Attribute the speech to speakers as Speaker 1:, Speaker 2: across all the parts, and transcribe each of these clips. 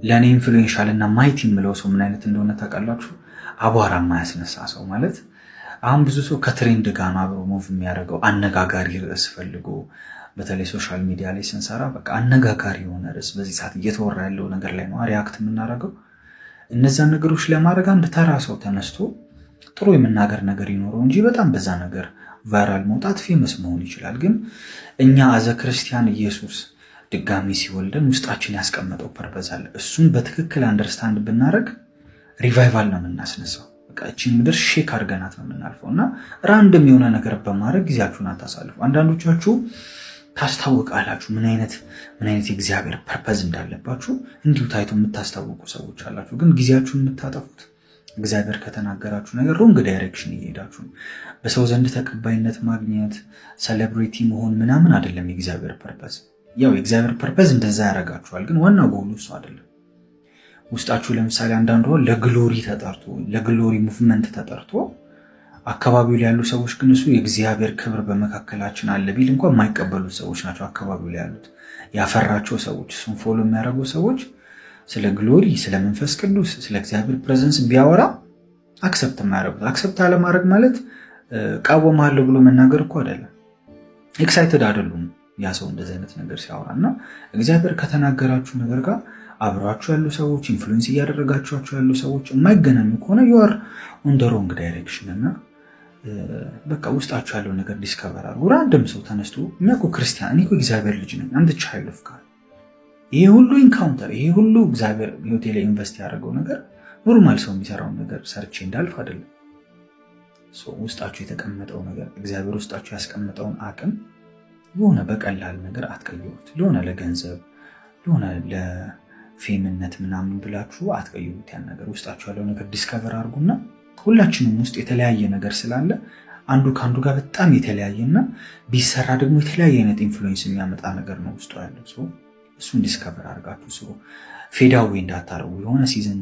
Speaker 1: ለእኔ ኢንፍሉዌንሻል እና ማይቲ የምለው ሰው ምን አይነት እንደሆነ ታውቃላችሁ? አቧራ የማያስነሳ ሰው ማለት። አሁን ብዙ ሰው ከትሬንድ ጋር ነው አብሮ ሙቭ የሚያደርገው። አነጋጋሪ ርዕስ ፈልጎ በተለይ ሶሻል ሚዲያ ላይ ስንሰራ በቃ አነጋጋሪ የሆነ ርዕስ በዚህ ሰዓት እየተወራ ያለው ነገር ላይ ነው ሪያክት የምናደርገው። እነዛን ነገሮች ለማድረግ አንድ ተራ ሰው ተነስቶ ጥሩ የምናገር ነገር ይኖረው እንጂ በጣም በዛ ነገር ቫይራል መውጣት ፌመስ መሆን ይችላል። ግን እኛ አዘ ክርስቲያን ኢየሱስ ድጋሚ ሲወልደን ውስጣችን ያስቀመጠው ፐርፐዝ አለ። እሱን በትክክል አንደርስታንድ ብናደረግ ሪቫይቫል ነው የምናስነሳው። በቃ እቺን ምድር ሼክ አድርገናት ነው የምናልፈው። እና ራንድም የሆነ ነገር በማድረግ ጊዜያችሁን አታሳልፉ። አንዳንዶቻችሁ ታስታውቃላችሁ ምን አይነት የእግዚአብሔር ፐርፐዝ እንዳለባችሁ እንዲሁ ታይቶ የምታስታውቁ ሰዎች አላችሁ። ግን ጊዜያችሁን የምታጠፉት እግዚአብሔር ከተናገራችሁ ነገር ሮንግ ዳይሬክሽን እየሄዳችሁ ነው። በሰው ዘንድ ተቀባይነት ማግኘት ሴሌብሪቲ መሆን ምናምን አይደለም የእግዚአብሔር ፐርፐዝ። ያው የእግዚአብሔር ፐርፐዝ እንደዛ ያደርጋችኋል፣ ግን ዋናው ጎሉ እሱ አይደለም። ውስጣችሁ ለምሳሌ አንዳንዱ ለግሎሪ ተጠርቶ ለግሎሪ ሙቭመንት ተጠርቶ አካባቢው ላይ ያሉ ሰዎች ግን እሱ የእግዚአብሔር ክብር በመካከላችን አለ ቢል እንኳን የማይቀበሉት ሰዎች ናቸው። አካባቢው ላይ ያሉት ያፈራቸው ሰዎች፣ እሱን ፎሎ የሚያደርጉ ሰዎች ስለ ግሎሪ፣ ስለ መንፈስ ቅዱስ፣ ስለ እግዚአብሔር ፕሬዘንስ ቢያወራ አክሰፕት የማያደርጉት። አክሰፕት አለማድረግ ማለት ቃወማለሁ ብሎ መናገር እኮ አይደለም። ኤክሳይትድ አይደሉም ያ ሰው እንደዚህ አይነት ነገር ሲያወራ። እና እግዚአብሔር ከተናገራችሁ ነገር ጋር አብሯችሁ ያሉ ሰዎች፣ ኢንፍሉዌንስ እያደረጋችኋቸው ያሉ ሰዎች የማይገናኙ ከሆነ ዩአር ኦን ደ ሮንግ ዳይሬክሽን። እና በቃ ውስጣችሁ ያለው ነገር ዲስከቨር አድርጉ። ራንድም ሰው ተነስቶ እኛ እኮ ክርስቲያን፣ እኔ እኮ እግዚአብሔር ልጅ ነኝ፣ አንድ ቻይልድ ኦፍ ጋድ፣ ይሄ ሁሉ ኢንካውንተር፣ ይሄ ሁሉ እግዚአብሔር ህይወቴ ላይ ኢንቨስት ያደረገው ነገር ኖርማል ሰው የሚሰራውን ነገር ሰርቼ እንዳልፍ አይደለም። ውስጣችሁ የተቀመጠው ነገር እግዚአብሔር ውስጣችሁ ያስቀመጠውን አቅም ለሆነ በቀላል ነገር አትቀይሩት። ለሆነ ለገንዘብ፣ ለሆነ ለፌምነት ምናምን ብላችሁ አትቀይሩት። ያን ነገር ውስጣችሁ ያለው ነገር ዲስከቨር አድርጉና ሁላችንም ውስጥ የተለያየ ነገር ስላለ አንዱ ከአንዱ ጋር በጣም የተለያየና ቢሰራ ደግሞ የተለያየ አይነት ኢንፍሉዌንስ የሚያመጣ ነገር ነው ውስጡ ያለው። እሱን ዲስከቨር አድርጋችሁ ፌዳዌ እንዳታረጉ። የሆነ ሲዝን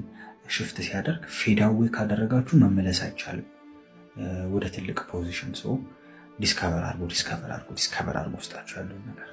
Speaker 1: ሽፍት ሲያደርግ ፌዳዌ ካደረጋችሁ መመለስ አይቻልም ወደ ትልቅ ፖዚሽን። ዲስከቨር አድርጎ ውስጣችሁ ያለው ነገር